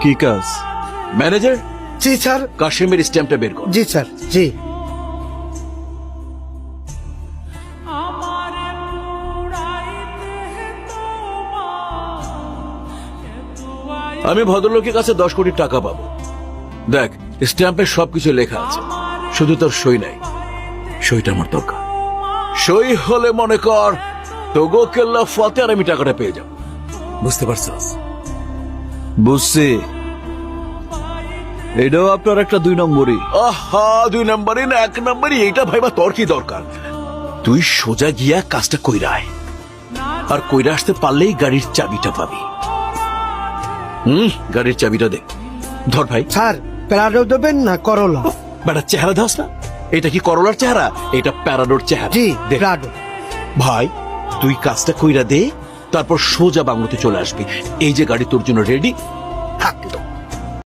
কি কাজ? ম্যানেজার, জি স্যার। কাশিমের স্ট্যাম্পটা বের কর। জি স্যার। জি। আমি ভদ্রলোকের কাছে 10 কোটি টাকা পাবো। দেখ, স্ট্যাম্পে সবকিছু লেখা আছে, শুধু তোর সই নাই। সইটা আমার দরকার। সই হলে মনে কর তোগো কেল্লা ফতে আর আমি টাকাটা পেয়ে যাব। বুঝতে পারছস? বুঝছি। এটাও আপনার একটা 2 নম্বরই। আহা, 2 নম্বরই না 1 নম্বরই, এইটা ভাইবা তোর কি দরকার? তুই সোজা গিয়া কাজটা কইরা আয়, আর কইরা আসতে পারলেই গাড়ির চাবিটা পাবি। গাড়ির চাবিটা দে। ধর ভাই। স্যার, প্যারাডো দেবেন না করলা? বেটা, চেহারা দাস না? এটা কি করলার চেহারা? এটা প্যারাডোর চেহারা। জি, দে। প্যারাডো। ভাই, তুই কাজটা কইরা দে, তারপর সোজা বাংলোতে চলে আসবি। এই যে গাড়ি তোর জন্য রেডি।